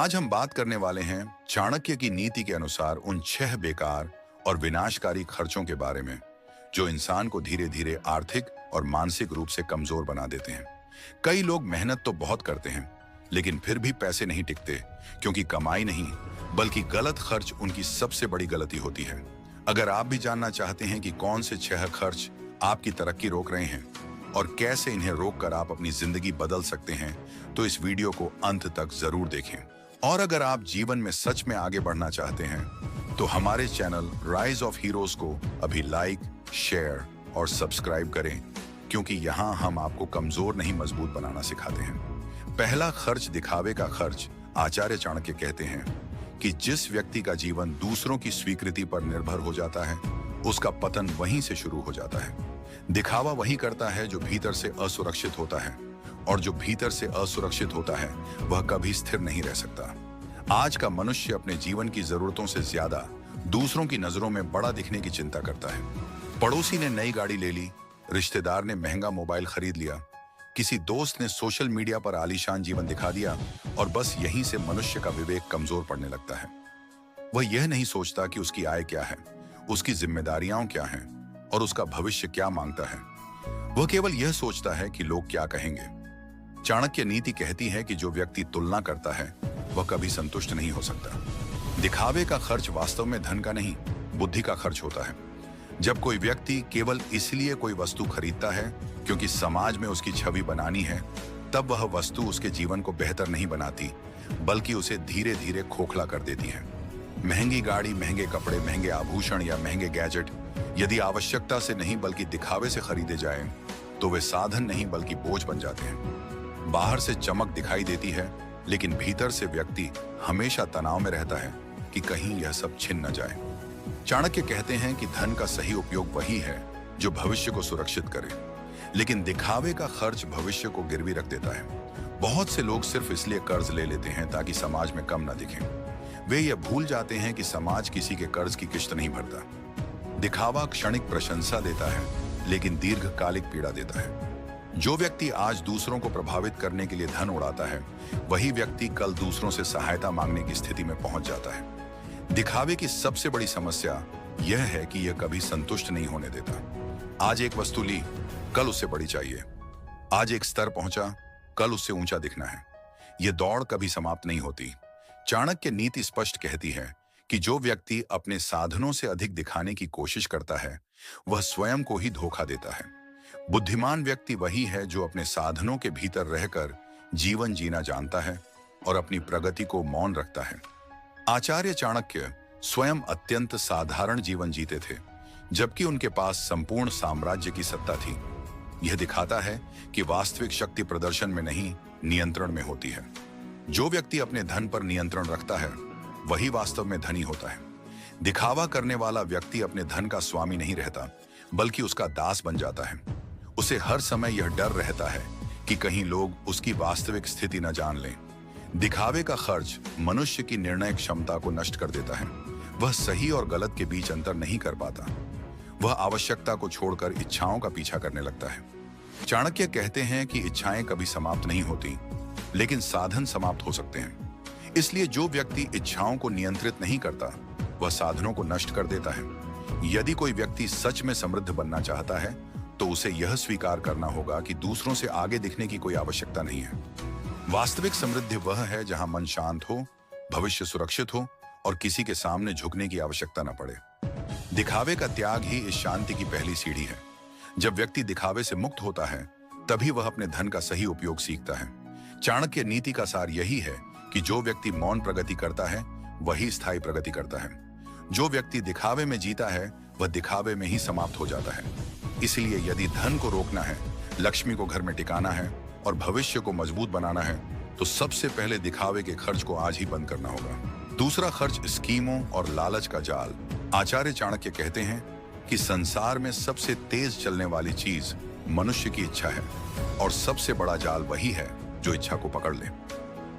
आज हम बात करने वाले हैं चाणक्य की नीति के अनुसार उन 6 बेकार और विनाशकारी खर्चों के बारे में जो इंसान को धीरे धीरे आर्थिक और मानसिक रूप से कमजोर बना देते हैं। कई लोग मेहनत तो बहुत करते हैं लेकिन फिर भी पैसे नहीं टिकते क्योंकि कमाई नहीं बल्कि गलत खर्च उनकी सबसे बड़ी गलती होती है। अगर आप भी जानना चाहते हैं कि कौन से 6 खर्च आपकी तरक्की रोक रहे हैं और कैसे इन्हें रोककर आप अपनी जिंदगी बदल सकते हैं तो इस वीडियो को अंत तक जरूर देखें। और अगर आप जीवन में सच में आगे बढ़ना चाहते हैं तो हमारे चैनल राइज ऑफ हीरोज को अभी लाइक, शेयर और सब्सक्राइब करें क्योंकि यहाँ हम आपको कमजोर नहीं मजबूत बनाना सिखाते हैं। पहला खर्च दिखावे का खर्च। आचार्य चाणक्य कहते हैं कि जिस व्यक्ति का जीवन दूसरों की स्वीकृति पर निर्भर हो जाता है उसका पतन वहीं से शुरू हो जाता है। दिखावा वही करता है जो भीतर से असुरक्षित होता है और जो भीतर से असुरक्षित होता है वह कभी स्थिर नहीं रह सकता। आज का मनुष्य अपने जीवन की जरूरतों से ज्यादा दूसरों की नजरों में बड़ा दिखने की चिंता करता है। पड़ोसी ने नई गाड़ी ले ली, रिश्तेदार ने महंगा मोबाइल खरीद लिया, किसी दोस्त ने सोशल मीडिया पर आलीशान जीवन दिखा दिया और बस यहीं से मनुष्य का विवेक कमजोर पड़ने लगता है। वह यह नहीं सोचता कि उसकी आय क्या है, उसकी जिम्मेदारियां क्या हैं और उसका भविष्य क्या मांगता है। वह केवल यह सोचता है कि लोग क्या कहेंगे। चाणक्य नीति कहती है कि जो व्यक्ति तुलना करता है वह कभी संतुष्ट नहीं हो सकता। दिखावे का खर्च वास्तव में धन का नहीं, बुद्धि का खर्च होता है। जब कोई व्यक्ति केवल इसलिए कोई वस्तु खरीदता है क्योंकि समाज में उसकी छवि बनानी है, तब वह वस्तु उसके जीवन को बेहतर नहीं बनाती बल्कि उसे धीरे धीरे खोखला कर देती है। महंगी गाड़ी, महंगे कपड़े, महंगे आभूषण या महंगे गैजेट यदि आवश्यकता से नहीं बल्कि दिखावे से खरीदे जाएं, तो वे साधन नहीं बल्कि बोझ बन जाते हैं। बाहर से चमक दिखाई देती है लेकिन भीतर से व्यक्ति हमेशा तनाव में रहता है कि कहीं यह सब छिन न जाए। चाणक्य कहते हैं कि धन का सही उपयोग वही है जो भविष्य को सुरक्षित करे, लेकिन दिखावे का खर्च भविष्य को गिरवी रख देता है। बहुत से लोग सिर्फ इसलिए कर्ज ले लेते हैं ताकि समाज में कम न दिखें। वे यह भूल जाते हैं कि समाज किसी के कर्ज की किश्त नहीं भरता। दिखावा क्षणिक प्रशंसा देता है लेकिन दीर्घकालिक पीड़ा देता है। जो व्यक्ति आज दूसरों को प्रभावित करने के लिए धन उड़ाता है वही व्यक्ति कल दूसरों से सहायता मांगने की स्थिति में पहुंच जाता है। दिखावे की सबसे बड़ी समस्या यह है कि यह कभी संतुष्ट नहीं होने देता। आज एक वस्तु ली, कल उससे बड़ी चाहिए। आज एक स्तर पहुंचा, कल उससे ऊंचा दिखना है। यह दौड़ कभी समाप्त नहीं होती। चाणक्य नीति स्पष्ट कहती है कि जो व्यक्ति अपने साधनों से अधिक दिखाने की कोशिश करता है वह स्वयं को ही धोखा देता है। बुद्धिमान व्यक्ति वही है जो अपने साधनों के भीतर रहकर जीवन जीना जानता है और अपनी प्रगति को मौन रखता है। आचार्य चाणक्य स्वयं अत्यंत साधारण जीवन जीते थे जबकि उनके पास संपूर्ण साम्राज्य की सत्ता थी। यह दिखाता है कि वास्तविक शक्ति प्रदर्शन में नहीं, नियंत्रण में होती है। जो व्यक्ति अपने धन पर नियंत्रण रखता है वही वास्तव में धनी होता है। दिखावा करने वाला व्यक्ति अपने धन का स्वामी नहीं रहता बल्कि उसका दास बन जाता है। उसे हर समय यह डर रहता है कि कहीं लोग उसकी वास्तविक स्थिति न जान लें। दिखावे का खर्च मनुष्य की निर्णय क्षमता को नष्ट कर देता है। वह सही और गलत के बीच अंतर नहीं कर पाता। वह आवश्यकता को छोड़कर इच्छाओं का पीछा करने लगता है। चाणक्य कहते हैं कि इच्छाएं कभी समाप्त नहीं होती लेकिन साधन समाप्त हो सकते हैं। इसलिए जो व्यक्ति इच्छाओं को नियंत्रित नहीं करता वह साधनों को नष्ट कर देता है। यदि कोई व्यक्ति सच में समृद्ध बनना चाहता है तो उसे यह स्वीकार करना होगा कि दूसरों से आगे दिखने की कोई आवश्यकता नहीं है। वास्तविक समृद्धि वह है जहां मन शांत हो, भविष्य सुरक्षित हो और किसी के सामने झुकने की आवश्यकता न पड़े। दिखावे का त्याग ही इस शांति की पहली सीढ़ी है। जब व्यक्ति दिखावे से मुक्त होता है तभी वह अपने धन का सही उपयोग सीखता है। चाणक्य नीति का सार यही है कि जो व्यक्ति मौन प्रगति करता है वही स्थायी प्रगति करता है। जो व्यक्ति दिखावे में जीता है वह दिखावे में ही समाप्त हो जाता है। इसलिए यदि धन को रोकना है, लक्ष्मी को घर में टिकाना है और भविष्य को मजबूत बनाना है तो सबसे पहले दिखावे के खर्च को आज ही बंद करना होगा। दूसरा खर्च स्कीमों और लालच का जाल। आचार्य चाणक्य कहते हैं कि संसार में सबसे तेज चलने वाली चीज मनुष्य की इच्छा है और सबसे बड़ा जाल वही है जो इच्छा को पकड़ ले।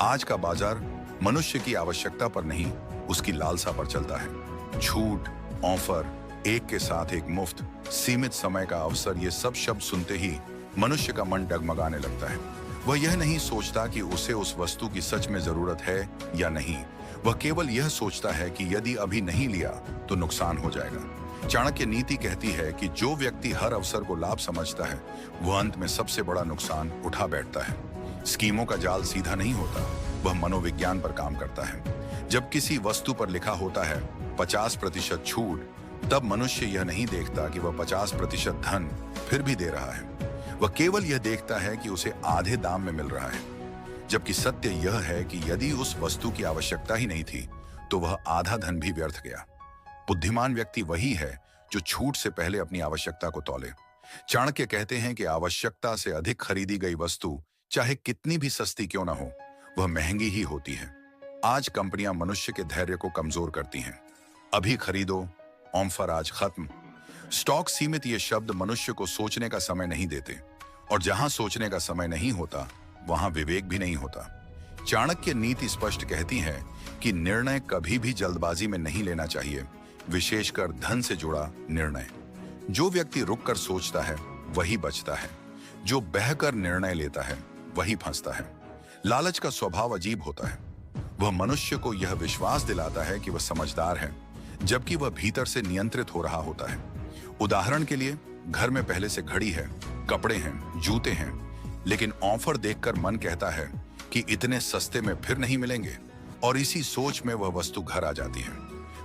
आज का बाजार मनुष्य की आवश्यकता पर नहीं, उसकी लालसा पर चलता है। छूट, ऑफर, एक के साथ एक मुफ्त, सीमित समय का अवसर, ये सब शब्द सुनते ही मनुष्य का मन डगमगाने लगता है। वह यह नहीं सोचता कि उसे उस वस्तु की सच में जरूरत है या नहीं। वह केवल यह सोचता है कि यदि अभी नहीं लिया तो नुकसान हो जाएगा। चाणक्य नीति कहती है कि जो व्यक्ति हर अवसर को लाभ समझता है वह अंत में सबसे बड़ा नुकसान उठा बैठता है। स्कीमों का जाल सीधा नहीं होता, वह मनोविज्ञान पर काम करता है। जब किसी वस्तु पर लिखा होता है 50% छूट, तब मनुष्य यह नहीं देखता कि वह 50% धन फिर भी दे रहा है। वह केवल यह देखता है कि उसे आधे दाम में मिल रहा है, जबकि सत्य यह है कि यदि उस वस्तु की आवश्यकता ही नहीं थी तो वह आधा धन भी व्यर्थ गया। बुद्धिमान व्यक्ति वही है जो छूट से पहले अपनी आवश्यकता को तौले। चाणक्य कहते हैं कि आवश्यकता से अधिक खरीदी गई वस्तु चाहे कितनी भी सस्ती क्यों ना हो, वह महंगी ही होती है। आज कंपनियां मनुष्य के धैर्य को कमजोर करती हैं। अभी खरीदो, ऑफर आज खत्म, स्टॉक सीमित, ये शब्द मनुष्य को सोचने का समय नहीं देते, और जहां सोचने का समय नहीं होता वहां विवेक भी नहीं होता। चाणक्य नीति स्पष्ट कहती है कि निर्णय कभी भी जल्दबाजी में नहीं लेना चाहिए, विशेषकर धन से जुड़ा निर्णय। जो व्यक्ति रुककर सोचता है वही बचता है, जो बहकर निर्णय लेता है वही फंसता है। लालच का स्वभाव अजीब होता है। वह मनुष्य को यह विश्वास दिलाता है कि वह समझदार है, जबकि वह भीतर से नियंत्रित हो रहा होता है। उदाहरण के लिए, घर में पहले से घड़ी है, कपड़े हैं, जूते हैं, लेकिन ऑफर देखकर मन कहता है कि इतने सस्ते में फिर नहीं मिलेंगे, और इसी सोच में वह वस्तु घर आ जाती है।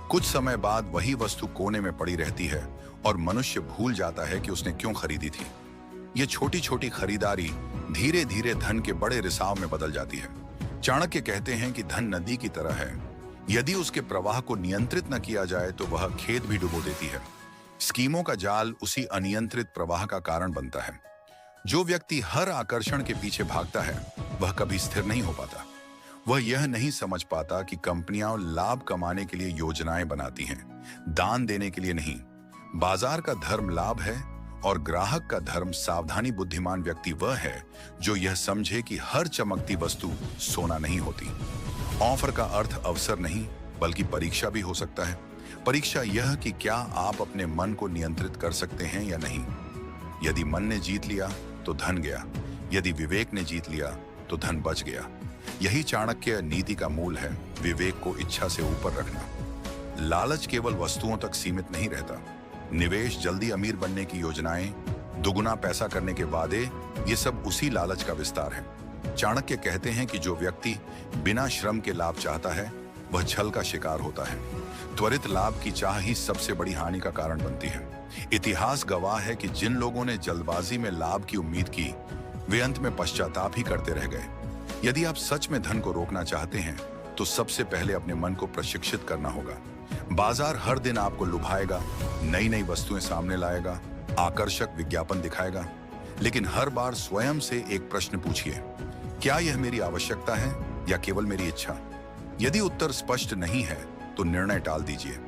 कुछ समय बाद वही वस्तु कोने में पड़ी रहती है और मनुष्य भूल जाता है कि उसने क्यों खरीदी थी। ये छोटी छोटी खरीदारी धीरे धीरे धन के बड़े रिसाव में बदल जाती है। चाणक्य कहते हैं कि धन नदी की तरह है, यदि उसके प्रवाह को नियंत्रित न किया जाए तो वह खेत भी डुबो देती है। स्कीमों का जाल उसी अनियंत्रित प्रवाह का कारण बनता है। जो व्यक्ति हर आकर्षण के पीछे भागता है वह कभी स्थिर नहीं हो पाता। वह यह नहीं समझ पाता कि कंपनियां लाभ कमाने के लिए योजनाएं बनाती हैं, दान देने के लिए नहीं। बाजार का धर्म लाभ है और ग्राहक का धर्म सावधानी। बुद्धिमान व्यक्ति वह है जो यह समझे कि हर चमकती वस्तु सोना नहीं होती। ऑफर का अर्थ अवसर नहीं बल्कि परीक्षा भी हो सकता है। परीक्षा यह कि क्या आप अपने मन को नियंत्रित कर सकते हैं या नहीं। यदि मन ने जीत लिया तो धन गया, यदि विवेक ने जीत लिया तो धन बच गया। यही चाणक्य नीति का मूल है, विवेक को इच्छा से ऊपर रखना। लालच केवल वस्तुओं तक सीमित नहीं रहता। निवेश, जल्दी अमीर बनने की योजनाएं, दुगुना पैसा करने के वादे, ये सब उसी लालच का विस्तार है। चाणक्य कहते हैं कि जो व्यक्ति बिना श्रम के लाभ चाहता है वह छल का शिकार होता है। त्वरित लाभ की चाह ही सबसे बड़ी हानि का कारण बनती है। इतिहास गवाह है कि जिन लोगों ने जल्दबाजी में लाभ की उम्मीद की वे अंत में पश्चाताप ही करते रह गए। यदि आप सच में धन को रोकना चाहते हैं तो सबसे पहले अपने मन को प्रशिक्षित करना होगा। बाजार हर दिन आपको लुभाएगा, नई नई वस्तुएं सामने लाएगा, आकर्षक विज्ञापन दिखाएगा, लेकिन हर बार स्वयं से एक प्रश्न पूछिए, क्या यह मेरी आवश्यकता है या केवल मेरी इच्छा? यदि उत्तर स्पष्ट नहीं है तो निर्णय टाल दीजिए।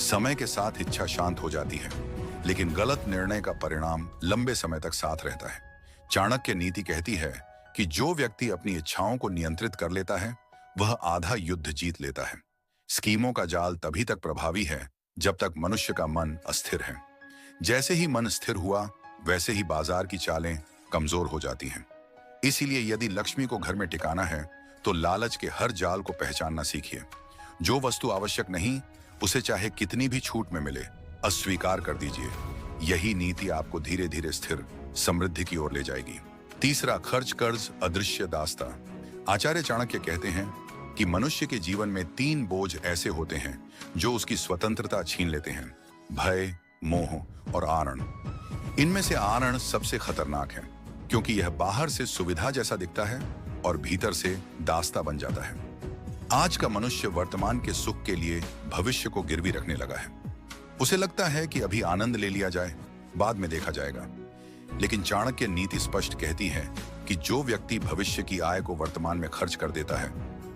समय के साथ इच्छा शांत हो जाती है, लेकिन गलत निर्णय का परिणाम लंबे समय तक साथ रहता है। चाणक्य नीति कहती है कि जो व्यक्ति अपनी इच्छाओं को नियंत्रित कर लेता है वह आधा युद्ध जीत लेता है। स्कीमों का जाल तभी तक प्रभावी है जब तक मनुष्य का मन अस्थिर है। जैसे ही मन स्थिर हुआ वैसे ही बाजार की चालें कमजोर हो जाती हैं। इसीलिए यदि लक्ष्मी को घर में टिकाना है तो लालच के हर जाल को पहचानना सीखिए। जो वस्तु आवश्यक नहीं उसे चाहे कितनी भी छूट में मिले अस्वीकार कर दीजिए। यही नीति आपको धीरे धीरे स्थिर समृद्धि की ओर ले जाएगी। तीसरा, खर्च, कर्ज, अदृश्य दास्ता। आचार्य चाणक्य कहते हैं कि मनुष्य के जीवन में 3 बोझ ऐसे होते हैं जो उसकी स्वतंत्रता छीन लेते हैं: भय, मोह और आरण। इनमें से आरण सबसे खतरनाक है क्योंकि यह बाहर से सुविधा जैसा दिखता है और भीतर से दास्ता बन जाता है। आज का मनुष्य वर्तमान के सुख के लिए भविष्य को गिरवी रखने लगा है। उसे लगता है कि अभी आनंद ले लिया जाए, बाद में देखा जाएगा। लेकिन चाणक्य नीति स्पष्ट कहती है कि जो व्यक्ति भविष्य की आय को वर्तमान में खर्च कर देता है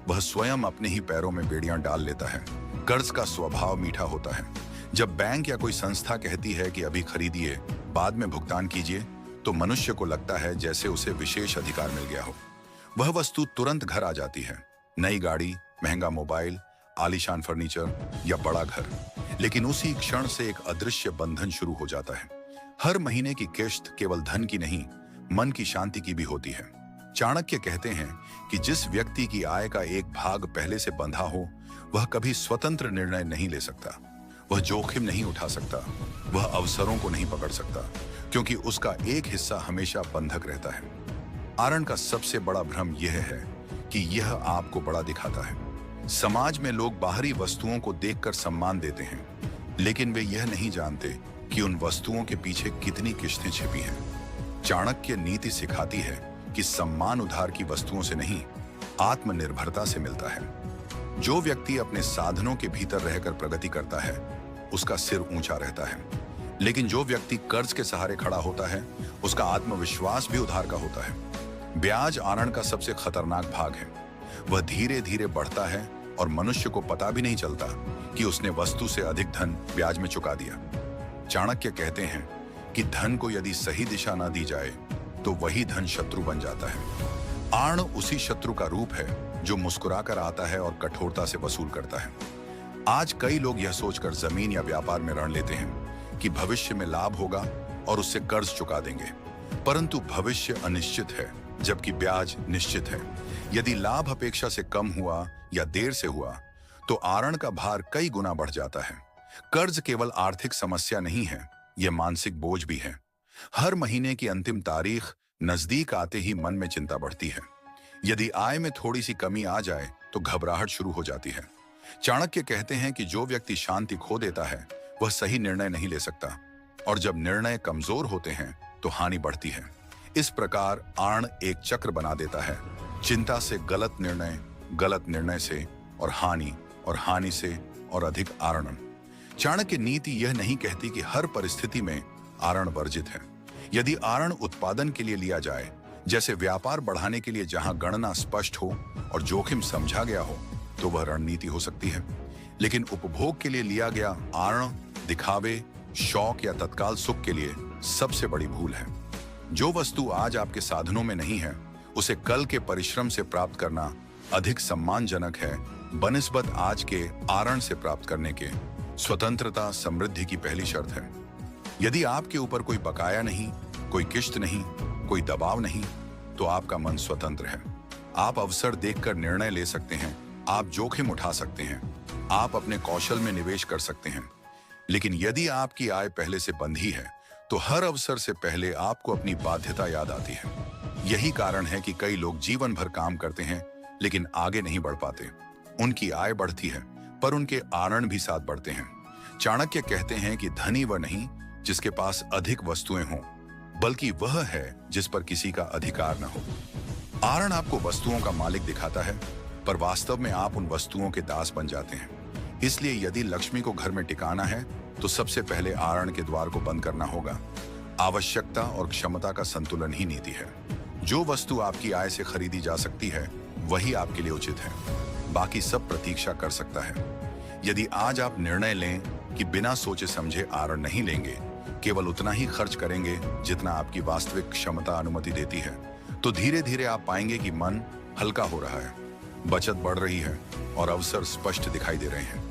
वह स्वयं अपने ही पैरों में बेड़ियां डाल लेता है। कर्ज का स्वभाव मीठा होता है। जब बैंक या कोई संस्था कहती है कि अभी खरीदिए, बाद में भुगतान कीजिए, तो मनुष्य को लगता है जैसे उसे विशेष अधिकार मिल गया हो। वह वस्तु तुरंत घर आ जाती है, नई गाड़ी, महंगा मोबाइल, आलीशान फर्नीचर या बड़ा घर। लेकिन उसी क्षण से एक अदृश्य बंधन शुरू हो जाता है। हर महीने की किश्त केवल धन की नहीं, मन की शांति की भी होती है। चाणक्य कहते हैं कि जिस व्यक्ति की आय का एक भाग पहले से बंधा हो, वह कभी स्वतंत्र निर्णय नहीं ले सकता, वह जोखिम नहीं उठा सकता, वह अवसरों को नहीं पकड़ सकता, क्योंकि उसका एक हिस्सा हमेशा बंधक रहता है। आरण का सबसे बड़ा भ्रम यह है कि यह आपको बड़ा दिखाता है। समाज में लोग बाहरी वस्तुओं को देखकर सम्मान देते हैं, लेकिन वे यह नहीं जानते कि उन वस्तुओं के पीछे कितनी किस्तें छिपी हैं। चाणक्य नीति सिखाती है कि सम्मान उधार की वस्तुओं से नहीं, आत्मनिर्भरता से मिलता है। जो व्यक्ति अपने साधनों के भीतर रहकर प्रगति करता है, उसका सिर ऊंचा रहता है, लेकिन जो व्यक्ति कर्ज के सहारे खड़ा होता है, उसका आत्मविश्वास भी उधार का होता है। ब्याज आरण का सबसे खतरनाक भाग है। वह धीरे धीरे बढ़ता है और मनुष्य को पता भी नहीं चलता कि उसने वस्तु से अधिक धन ब्याज में चुका दिया। चाणक्य कहते हैं कि धन को यदि सही दिशा ना दी जाए तो वही धन शत्रु बन जाता है। आण उसी शत्रु का रूप है जो मुस्कुराकर आता है और कठोरता से वसूल करता है। आज कई लोग यह सोचकर जमीन या व्यापार में ऋण लेते हैं कि भविष्य में लाभ होगा और उससे कर्ज चुका देंगे, परंतु भविष्य अनिश्चित है जबकि ब्याज निश्चित है। यदि लाभ अपेक्षा से कम हुआ या देर से हुआ तो आरण का भार कई गुना बढ़ जाता है। कर्ज केवल आर्थिक समस्या नहीं है, यह मानसिक बोझ भी है। हर महीने की अंतिम तारीख नजदीक आते ही मन में चिंता बढ़ती है। यदि आय में थोड़ी सी कमी आ जाए तो घबराहट शुरू हो जाती है। चाणक्य कहते हैं कि जो व्यक्ति शांति खो देता है वह सही निर्णय नहीं ले सकता, और जब निर्णय कमजोर होते हैं तो हानि बढ़ती है। इस प्रकार आण एक चक्र बना देता है, चिंता से गलत निर्णय से और हानि से और अधिक आरण। चाणक्य नीति यह नहीं कहती कि हर परिस्थिति में आरण वर्जित है। यदि आरण उत्पादन के लिए लिया जाए, जैसे व्यापार बढ़ाने के लिए जहां गणना स्पष्ट हो और जोखिम समझा गया हो, तो वह रणनीति हो सकती है। लेकिन उपभोग के लिए लिया गया आरण दिखावे, शौक या तत्काल सुख के लिए सबसे बड़ी भूल है। जो वस्तु आज आपके साधनों में नहीं है, उसे कल के परिश्रम से प्राप्त करना अधिक सम्मानजनक है बनिस्बत आज के आरण से प्राप्त करने के। स्वतंत्रता समृद्धि की पहली शर्त है। यदि आपके ऊपर कोई बकाया नहीं, कोई किश्त नहीं, कोई दबाव नहीं, तो आपका मन स्वतंत्र है। आप अवसर देखकर निर्णय ले सकते हैं, आप जोखिम उठा सकते हैं, आप अपने कौशल में निवेश कर सकते हैं। लेकिन यदि आपकी आय पहले से बंधी है तो हर अवसर से पहले आपको अपनी बाध्यता याद आती है। यही कारण है कि कई लोग जीवन भर काम करते हैं लेकिन आगे नहीं बढ़ पाते। उनकी आय बढ़ती है पर उनके आरण भी साथ बढ़ते हैं। चाणक्य कहते हैं कि धनी वह नहीं जिसके पास अधिक वस्तुएं हों, बल्कि वह है जिस पर किसी का अधिकार न हो। आरण आपको वस्तुओं का मालिक दिखाता है, पर वास्तव में आप उन वस्तुओं के दास बन जाते हैं। इसलिए यदि लक्ष्मी को घर में टिकाना है तो सबसे पहले आरण के द्वार को बंद करना होगा। आवश्यकता और क्षमता का संतुलन ही नीति है। जो वस्तु आपकी आय से खरीदी जा सकती है वही आपके लिए उचित है, बाकी सब प्रतीक्षा कर सकता है। यदि आज आप निर्णय लें कि बिना सोचे समझे आरण नहीं लेंगे, केवल उतना ही खर्च करेंगे जितना आपकी वास्तविक क्षमता अनुमति देती है, तो धीरे धीरे आप पाएंगे कि मन हल्का हो रहा है, बचत बढ़ रही है और अवसर स्पष्ट दिखाई दे रहे हैं।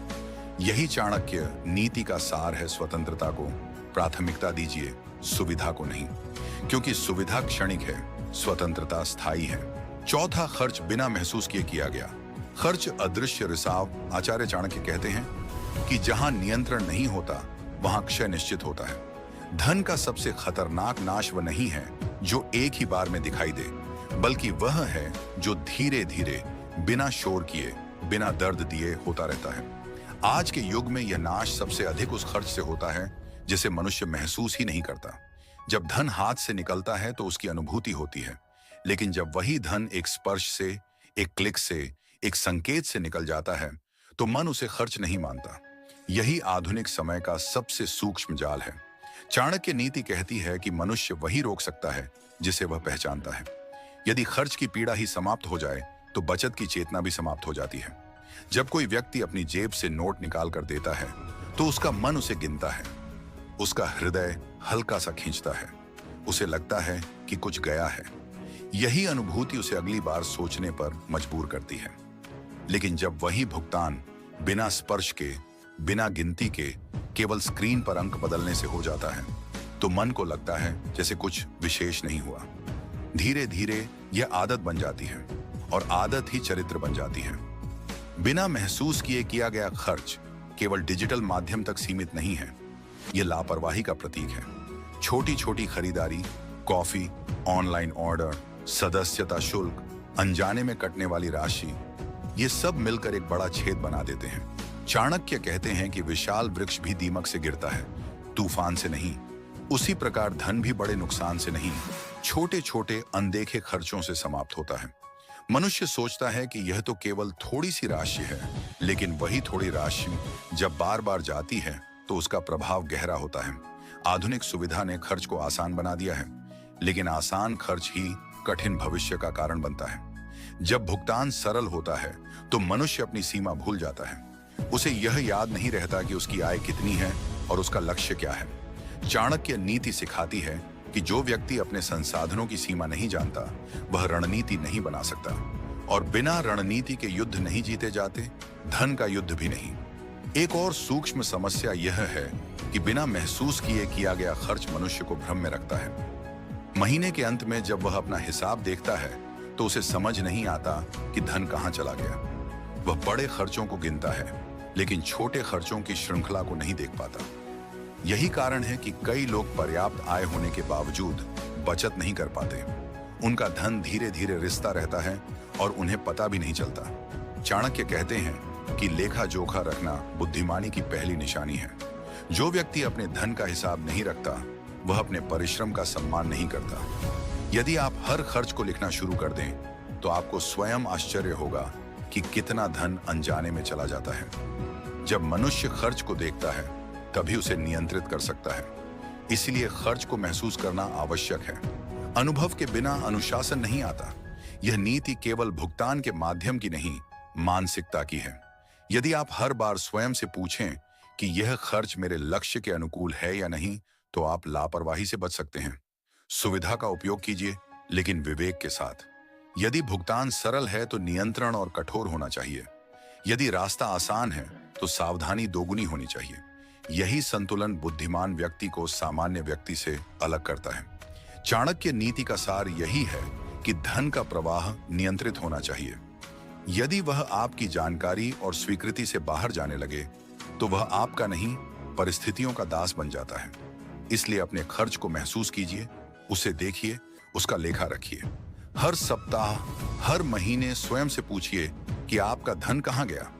यही चाणक्य नीति का सार है। स्वतंत्रता को प्राथमिकता दीजिए, सुविधा को नहीं, क्योंकि सुविधा क्षणिक है, स्वतंत्रता स्थायी है। चौथा, खर्च बिना महसूस किए किया गया। खर्च अदृश्य रिसाव। आचार्य चाणक्य कहते हैं कि जहां नियंत्रण नहीं होता वहां क्षय निश्चित होता है। धन का सबसे खतरनाक नाश वह नहीं है जो एक ही बार में दिखाई दे, बल्कि वह है जो धीरे धीरे बिना शोर किए, बिना दर्द दिए होता रहता है। आज के युग में यह नाश सबसे अधिक उस खर्च से होता है जिसे मनुष्य महसूस ही नहीं करता। जब धन हाथ से निकलता है तो उसकी अनुभूति होती है, लेकिन जब वही धन एक स्पर्श से, एक क्लिक से, एक संकेत से निकल जाता है तो मन उसे खर्च नहीं मानता। यही आधुनिक समय का सबसे सूक्ष्म जाल है। चाणक्य नीति कहती है कि मनुष्य वही रोक सकता है जिसे वह पहचानता है। यदि खर्च की पीड़ा ही समाप्त हो जाए तो बचत की चेतना भी समाप्त हो जाती है। जब कोई व्यक्ति अपनी जेब से नोट निकाल कर देता है तो उसका मन उसे गिनता है, उसका हृदय हल्का सा खींचता है, उसे लगता है कि कुछ गया है। यही अनुभूति उसे अगली बार सोचने पर मजबूर करती है। लेकिन जब वही भुगतान बिना स्पर्श के, बिना गिनती के, केवल स्क्रीन पर अंक बदलने से हो जाता है तो मन को लगता है जैसे कुछ विशेष नहीं हुआ। धीरे धीरे यह आदत बन जाती है और आदत ही चरित्र बन जाती है। बिना महसूस किए किया गया खर्च केवल डिजिटल माध्यम तक सीमित नहीं है, यह लापरवाही का प्रतीक है। छोटी छोटी खरीदारी, कॉफी, ऑनलाइन ऑर्डर, सदस्यता शुल्क, अनजाने में कटने वाली राशि, ये सब मिलकर एक बड़ा छेद बना देते हैं। चाणक्य कहते हैं कि विशाल वृक्ष भी दीमक से गिरता है, तूफान से नहीं। उसी प्रकार धन भी बड़े नुकसान से नहीं, छोटे छोटे अनदेखे खर्चों से समाप्त होता है। मनुष्य सोचता है कि यह तो केवल थोड़ी सी राशि है, लेकिन वही थोड़ी राशि जब बार बार जाती है तो उसका प्रभाव गहरा होता है। आधुनिक सुविधा ने खर्च को आसान बना दिया है, लेकिन आसान खर्च ही कठिन भविष्य का कारण बनता है। जब भुगतान सरल होता है तो मनुष्य अपनी सीमा भूल जाता है। उसे यह याद नहीं रहता कि उसकी आय कितनी है और उसका लक्ष्य क्या है। चाणक्य नीति सिखाती है कि जो व्यक्ति अपने संसाधनों की सीमा नहीं जानता, वह रणनीति नहीं बना सकता, और बिना रणनीति के युद्ध नहीं जीते जाते, धन का युद्ध भी नहीं। एक और सूक्ष्म समस्या यह है कि बिना महसूस किए किया गया खर्च मनुष्य को भ्रम में रखता है। महीने के अंत में जब वह अपना हिसाब देखता है तो उसे समझ नहीं आता कि धन कहां चला गया। वह बड़े खर्चों को गिनता है, लेकिन छोटे खर्चों की श्रृंखला को नहीं देख पाता। यही कारण है कि कई लोग पर्याप्त आय होने के बावजूद बचत नहीं कर पाते। उनका धन धीरे धीरे रिसता रहता है और उन्हें पता भी नहीं चलता। चाणक्य कहते हैं कि लेखा जोखा रखना बुद्धिमानी की पहली निशानी है। जो व्यक्ति अपने धन का हिसाब नहीं रखता, वह अपने परिश्रम का सम्मान नहीं करता। यदि आप हर खर्च को लिखना शुरू कर दें, तो आपको स्वयं आश्चर्य होगा कि कितना धन अनजाने में चला जाता है। जब मनुष्य खर्च को देखता है, तभी उसे नियंत्रित कर सकता है। इसलिए खर्च को महसूस करना आवश्यक है। अनुभव के बिना अनुशासन नहीं आता। यह नीति केवल भुगतान के माध्यम की नहीं, मानसिकता की है। यदि आप हर बार स्वयं से पूछें कि यह खर्च मेरे लक्ष्य के अनुकूल है या नहीं, तो आप लापरवाही से बच सकते हैं। सुविधा का उपयोग कीजिए, लेकिन विवेक के साथ। यदि भुगतान सरल है तो नियंत्रण और कठोर होना चाहिए। यदि रास्ता आसान है तो सावधानी दोगुनी होनी चाहिए। यही संतुलन बुद्धिमान व्यक्ति को सामान्य व्यक्ति से अलग करता है। चाणक्य नीति का सार यही है कि धन का प्रवाह नियंत्रित होना चाहिए। यदि वह आपकी जानकारी और स्वीकृति से बाहर जाने लगे, तो वह आपका नहीं, परिस्थितियों का दास बन जाता है। इसलिए अपने खर्च को महसूस कीजिए, उसे देखिए, उसका लेखा रखिए। हर सप्ताह, हर महीने स्वयं से पूछिए कि आपका धन कहां गया।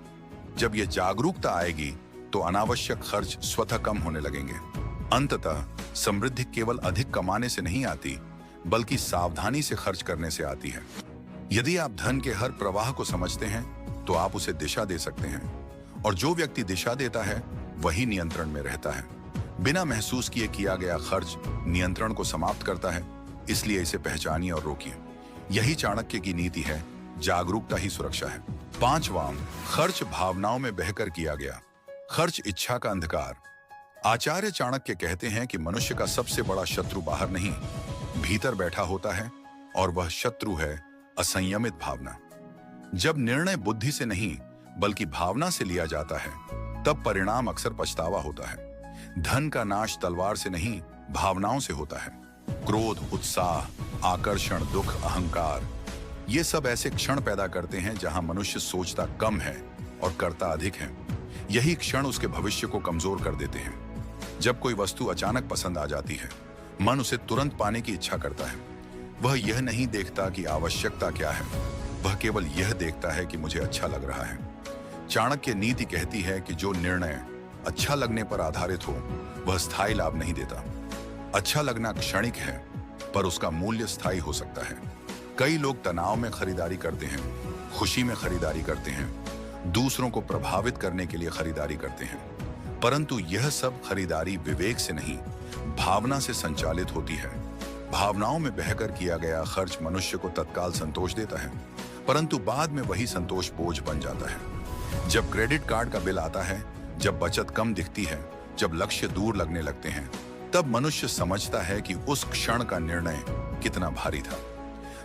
जब यह जागरूकता आएगी तो अनावश्यक खर्च स्वतः कम होने लगेंगे। अंततः समृद्धि केवल अधिक कमाने से नहीं आती, बल्कि सावधानी से खर्च करने से आती है। यदि आप धन के हर प्रवाह को समझते हैं, तो आप उसे दिशा दे सकते हैं, और जो व्यक्ति दिशा देता है वही नियंत्रण में रहता है। बिना महसूस किए किया गया खर्च नियंत्रण को समाप्त करता है, इसलिए इसे पहचानिए और रोकिए। यही चाणक्य की नीति है, जागरूकता ही सुरक्षा है। पांचवां, खर्च भावनाओं में बहकर किया गया। खर्च इच्छा का अंधकार। आचार्य चाणक्य कहते हैं कि मनुष्य का सबसे बड़ा शत्रु बाहर नहीं, भीतर बैठा होता है, और वह शत्रु है असंयमित भावना। जब निर्णय बुद्धि से नहीं बल्कि भावना से लिया जाता है, तब परिणाम अक्सर पछतावा होता है। धन का नाश तलवार से नहीं, भावनाओं से होता है। क्रोध, उत्साह, आकर्षण, दुख, अहंकार, ये सब ऐसे क्षण पैदा करते हैं जहां मनुष्य सोचता कम है और करता अधिक है। यही क्षण उसके भविष्य को कमजोर कर देते हैं। जब कोई वस्तु अचानक पसंद आ जाती है, मन उसे तुरंत पाने की इच्छा करता है। वह यह नहीं देखता कि आवश्यकता क्या है, वह केवल यह देखता है कि मुझे अच्छा लग रहा है। चाणक्य नीति कहती है कि जो निर्णय अच्छा लगने पर आधारित हो, वह स्थायी लाभ नहीं देता। अच्छा लगना क्षणिक है, पर उसका मूल्य स्थायी हो सकता है। कई लोग तनाव में खरीदारी करते हैं, खुशी में खरीदारी करते हैं, दूसरों को प्रभावित करने के लिए खरीदारी करते हैं, परंतु यह सब खरीदारी विवेक से नहीं, भावना से संचालित होती है। भावनाओं में बहकर किया गया खर्च मनुष्य को तत्काल संतोष देता है, परंतु बाद में वही संतोष बोझ बन जाता है। जब क्रेडिट कार्ड का बिल आता है, जब बचत कम दिखती है, जब लक्ष्य दूर लगने लगते हैं, तब मनुष्य समझता है कि उस क्षण का निर्णय कितना भारी था।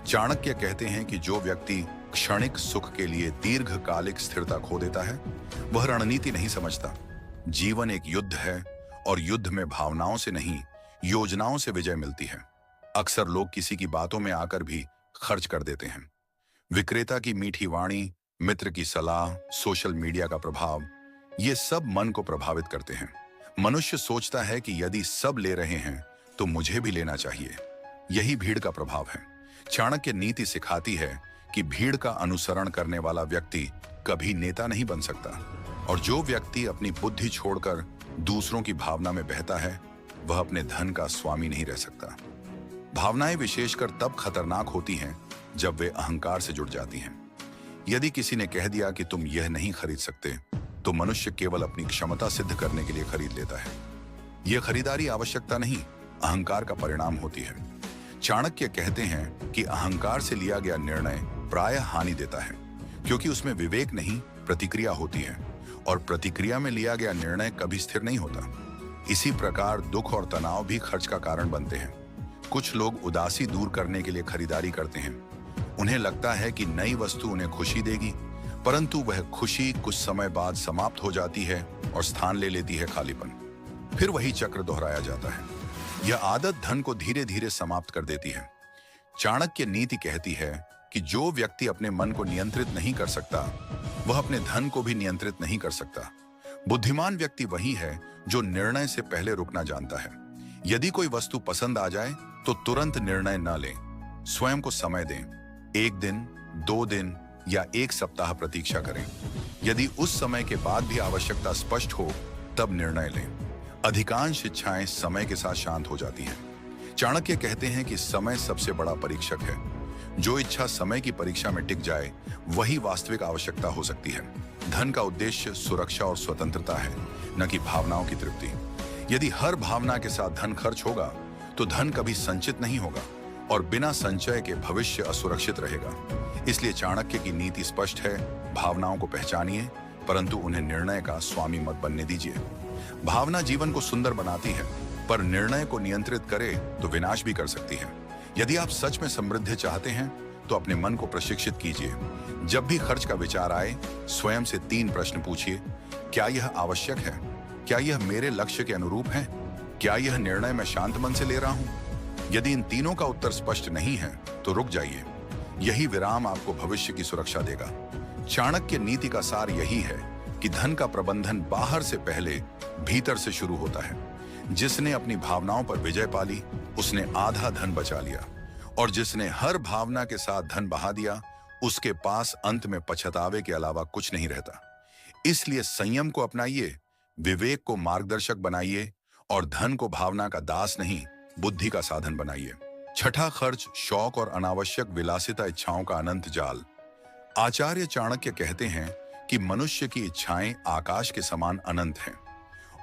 चाणक्य कहते हैं कि जो व्यक्ति क्षणिक सुख के लिए दीर्घकालिक स्थिरता खो देता है, वह रणनीति नहीं समझता। जीवन एक युद्ध है, और युद्ध में भावनाओं से नहीं, योजनाओं से विजय मिलती है। अक्सर लोग किसी की बातों में आकर भी खर्च कर देते हैं। विक्रेता की मीठी वाणी, मित्र की सलाह, सोशल मीडिया का प्रभाव, ये सब मन को प्रभावित करते हैं। मनुष्य सोचता है कि यदि सब ले रहे हैं तो मुझे भी लेना चाहिए। यही भीड़ का प्रभाव है। चाणक्य नीति सिखाती है कि भीड़ का अनुसरण करने वाला व्यक्ति कभी नेता नहीं बन सकता, और जो व्यक्ति अपनी बुद्धि छोड़कर दूसरों की भावना में बहता है वह अपने धन का स्वामी नहीं रह सकता। भावनाएं विशेषकर तब खतरनाक होती हैं जब वे अहंकार से जुड़ जाती हैं। यदि किसी ने कह दिया कि तुम यह नहीं खरीद सकते, तो मनुष्य केवल अपनी क्षमता सिद्ध करने के लिए खरीद लेता है। यह खरीदारी आवश्यकता नहीं, अहंकार का परिणाम होती है। चाणक्य कहते हैं कि अहंकार से लिया गया निर्णय प्रायः हानि देता है, क्योंकि उसमें विवेक नहीं, प्रतिक्रिया होती है, और प्रतिक्रिया में लिया गया निर्णय कभी स्थिर नहीं होता। इसी प्रकार दुख और तनाव भी खर्च का कारण बनते हैं। कुछ लोग उदासी दूर करने के लिए खरीदारी करते हैं। उन्हें लगता है कि नई वस्तु उन्हें खुशी देगी, परंतु वह खुशी कुछ समय बाद समाप्त हो जाती है और स्थान ले लेती है खालीपन। फिर वही चक्र दोहराया जाता है। यह आदत धन को धीरे धीरे समाप्त कर देती है। चाणक्य नीति कहती है कि जो व्यक्ति अपने मन को नियंत्रित नहीं कर सकता, वह अपने धन को भी नियंत्रित नहीं कर सकता। बुद्धिमान व्यक्ति वही है जो निर्णय से पहले रुकना जानता है। यदि कोई वस्तु पसंद आ जाए तो तुरंत निर्णय न लें। स्वयं को समय दें। 1 दिन, 2 दिन या 1 सप्ताह प्रतीक्षा करें। यदि उस समय के बाद भी आवश्यकता स्पष्ट हो, तब निर्णय लें। अधिकांश इच्छाएं समय के साथ शांत हो जाती हैं। चाणक्य कहते हैं कि समय सबसे बड़ा परीक्षक है। जो इच्छा समय की परीक्षा में टिक जाए, वही वास्तविक आवश्यकता हो सकती है। धन का उद्देश्य सुरक्षा और स्वतंत्रता है, न कि भावनाओं की तृप्ति। यदि हर भावना के साथ धन खर्च होगा, तो धन कभी संचित नहीं होगा, और बिना संचय के भविष्य असुरक्षित रहेगा। इसलिए चाणक्य की नीति स्पष्ट है, भावनाओं को पहचानिए, परंतु उन्हें निर्णय का स्वामी मत बनने दीजिए। भावना जीवन को सुंदर बनाती है, पर निर्णय को नियंत्रित करे तो विनाश भी कर सकती है। यदि आप सच में समृद्धि चाहते हैं, तो अपने मन को प्रशिक्षित कीजिए। जब भी खर्च का विचार आए, स्वयं से 3 प्रश्न पूछिए। क्या यह आवश्यक है? क्या यह मेरे लक्ष्य के अनुरूप है? क्या यह निर्णय मैं शांत मन से ले रहा हूं? यदि इन तीनों का उत्तर स्पष्ट नहीं है, तो रुक जाइए। यही विराम आपको भविष्य की सुरक्षा देगा। चाणक्य नीति का सार यही है कि धन का प्रबंधन बाहर से पहले भीतर से शुरू होता है। जिसने अपनी भावनाओं पर विजय पाली, उसने आधा धन बचा लिया, और जिसने हर भावना के साथ धन बहा दिया, उसके पास अंत में पछतावे के अलावा कुछ नहीं रहता। इसलिए संयम को अपनाइए, विवेक को मार्गदर्शक बनाइए, और धन को भावना का दास नहीं, बुद्धि का साधन बनाइए। छठा, खर्च, शौक और अनावश्यक विलासिता इच्छाओं का अनंत जाल। आचार्य चाणक्य कहते हैं कि मनुष्य की इच्छाएं आकाश के समान अनंत हैं,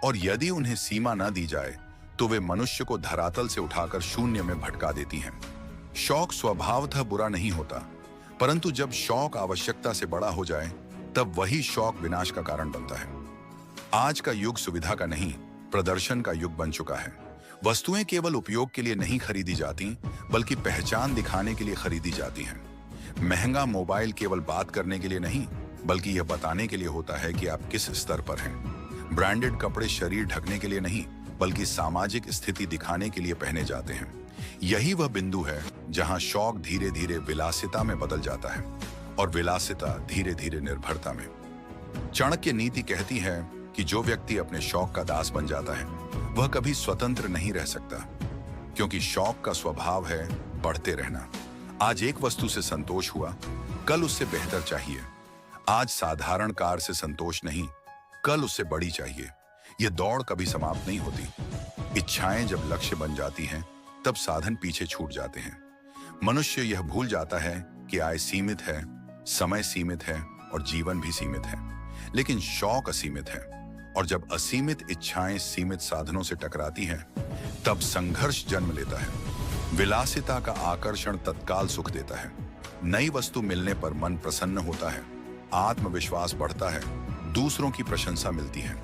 और यदि उन्हें सीमा न दी जाए तो वे मनुष्य को धरातल से उठाकर शून्य में भटका देती हैं। शौक स्वभावतः बुरा नहीं होता, परंतु जब शौक आवश्यकता से बड़ा हो जाए, तब वही शौक विनाश का कारण बनता है। आज का युग सुविधा का नहीं, प्रदर्शन का युग बन चुका है। वस्तुएं केवल उपयोग के लिए नहीं खरीदी जाती, बल्कि पहचान दिखाने के लिए खरीदी जाती हैं। महंगा मोबाइल केवल बात करने के लिए नहीं, बल्कि यह बताने के लिए होता है कि आप किस स्तर पर हैं। ब्रांडेड कपड़े शरीर ढकने के लिए नहीं, बल्कि सामाजिक स्थिति दिखाने के लिए पहने जाते हैं। यही वह बिंदु है जहां शौक धीरे धीरे विलासिता में बदल जाता है, और विलासिता धीरे धीरे निर्भरता में। चाणक्य नीति कहती है कि जो व्यक्ति अपने शौक का दास बन जाता है, वह कभी स्वतंत्र नहीं रह सकता, क्योंकि शौक का स्वभाव है बढ़ते रहना। आज एक वस्तु से संतोष हुआ, कल उससे बेहतर चाहिए। आज साधारण कार से संतोष नहीं, कल उससे बड़ी चाहिए। यह दौड़ कभी समाप्त नहीं होती। इच्छाएं जब लक्ष्य बन जाती हैं, तब साधन पीछे छूट जाते हैं। मनुष्य यह भूल जाता है कि आय सीमित है, समय सीमित है और जीवन भी सीमित है, लेकिन शौक असीमित है। और जब असीमित इच्छाएं सीमित साधनों से टकराती हैं, तब संघर्ष जन्म लेता है। विलासिता का आकर्षण तत्काल सुख देता है। नई वस्तु मिलने पर मन प्रसन्न होता है, आत्मविश्वास बढ़ता है, दूसरों की प्रशंसा मिलती है,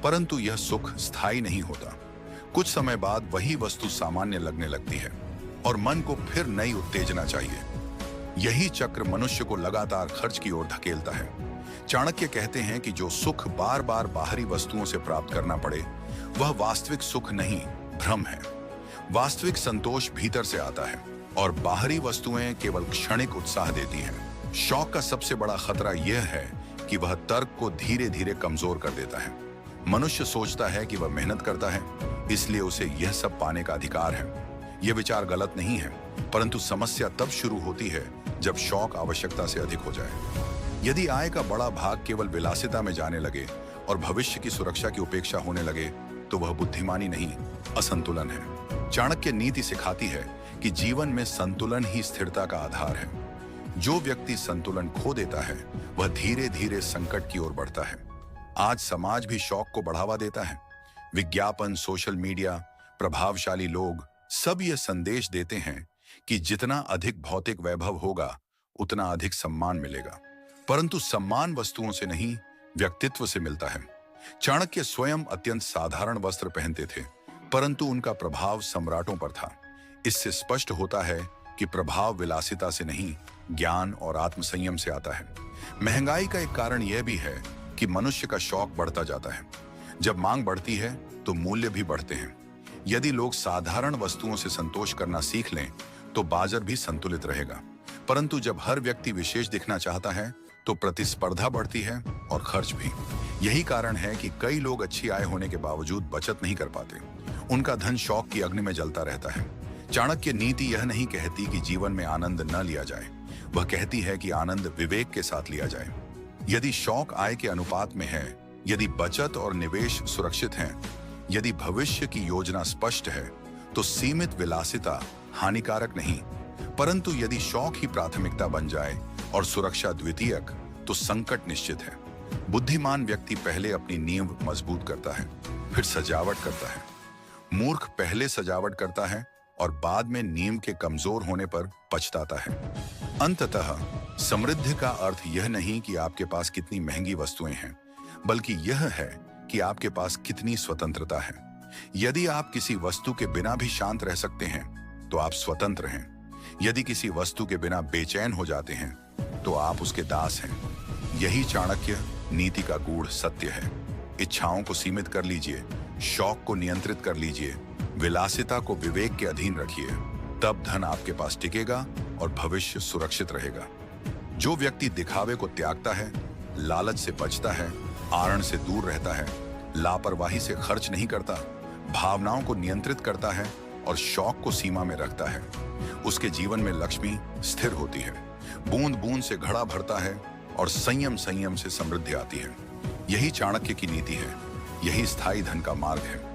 परंतु यह सुख स्थायी नहीं होता। कुछ समय बाद वही वस्तु सामान्य लगने लगती है, और मन को फिर नई उत्तेजना चाहिए। यही चक्र मनुष्य को लगातार खर्च की ओर धकेलता है। चाणक्य कहते हैं कि जो सुख बार बार बाहरी वस्तुओं से प्राप्त करना पड़े, वह वास्तविक सुख नहीं, भ्रम है। वास्तविक संतोष भीतर से आता है और बाहरी वस्तुएं केवल क्षणिक उत्साह देती हैं। शौक का सबसे बड़ा खतरा यह है कि वह तर्क को धीरे धीरे कमजोर कर देता है। मनुष्य सोचता है कि वह मेहनत करता है, इसलिए उसे यह सब पाने का अधिकार है। यह विचार गलत नहीं है, परंतु समस्या तब शुरू होती है जब शौक आवश्यकता से अधिक हो जाए। यदि आय का बड़ा भाग केवल विलासिता में जाने लगे और भविष्य की सुरक्षा की उपेक्षा होने लगे, तो वह बुद्धिमानी नहीं, असंतुलन है। चाणक्य नीति सिखाती है कि जीवन में संतुलन ही स्थिरता का आधार है। जो व्यक्ति संतुलन खो देता है, वह धीरे धीरे संकट की ओर बढ़ता है। आज समाज भी शौक को बढ़ावा देता है। विज्ञापन, सोशल मीडिया, प्रभावशाली लोग सब ये संदेश देते हैं कि जितना अधिक भौतिक वैभव होगा, उतना अधिक सम्मान मिलेगा। परंतु सम्मान वस्तुओं से नहीं, व्यक्तित्व से मिलता है। चाणक्य स्वयं अत्यंत साधारण वस्त्र पहनते थे, परंतु उनका प्रभाव सम्राटों पर था। इससे स्पष्ट होता है कि प्रभाव विलासिता से नहीं, ज्ञान और आत्मसंयम से आता है। महंगाई का एक कारण यह भी है कि मनुष्य का शौक बढ़ता जाता है। जब मांग बढ़ती है तो मूल्य भी बढ़ते हैं। यदि लोग साधारण वस्तुओं से संतोष करना सीख लें तो बाजार भी संतुलित रहेगा। परंतु जब हर व्यक्ति विशेष दिखना चाहता है तो प्रतिस्पर्धा बढ़ती है और खर्च भी। यही कारण है कि कई लोग अच्छी आय होने के बावजूद बचत नहीं कर पाते। उनका धन शौक की अग्नि में जलता रहता है। चाणक्य नीति यह नहीं कहती कि जीवन में आनंद न लिया जाए, वह कहती है कि आनंद विवेक के साथ लिया जाए। यदि शौक आय के अनुपात में है, यदि बचत और निवेश सुरक्षित हैं, यदि भविष्य की योजना स्पष्ट है, तो सीमित विलासिता हानिकारक नहीं। परंतु यदि शौक ही प्राथमिकता बन जाए और सुरक्षा द्वितीयक, तो संकट निश्चित है। बुद्धिमान व्यक्ति पहले अपनी नींव मजबूत करता है, फिर सजावट करता है। मूर्ख पहले सजावट करता है और बाद में नींव के कमजोर होने पर पछताता है। अंततः समृद्धि का अर्थ यह नहीं कि आपके पास कितनी महंगी वस्तुएं हैं, बल्कि यह है कि आपके पास कितनी स्वतंत्रता है। यदि आप किसी वस्तु के बिना भी शांत रह सकते हैं, तो आप स्वतंत्र हैं। यदि किसी वस्तु के बिना बेचैन हो जाते हैं, तो आप उसके दास हैं। यही चाणक्य नीति का गूढ़ सत्य है। इच्छाओं को सीमित कर लीजिए, शौक को नियंत्रित कर लीजिए, विलासिता को विवेक के अधीन रखिए, तब धन आपके पास टिकेगा और भविष्य सुरक्षित रहेगा। जो व्यक्ति दिखावे को त्यागता है, लालच से बचता है, आरण से दूर रहता है, लापरवाही से खर्च नहीं करता, भावनाओं को नियंत्रित करता है और शौक को सीमा में रखता है, उसके जीवन में लक्ष्मी स्थिर होती है। बूंद बूंद से घड़ा भरता है और संयम संयम से समृद्धि आती है। यही चाणक्य की नीति है, यही स्थायी धन का मार्ग है।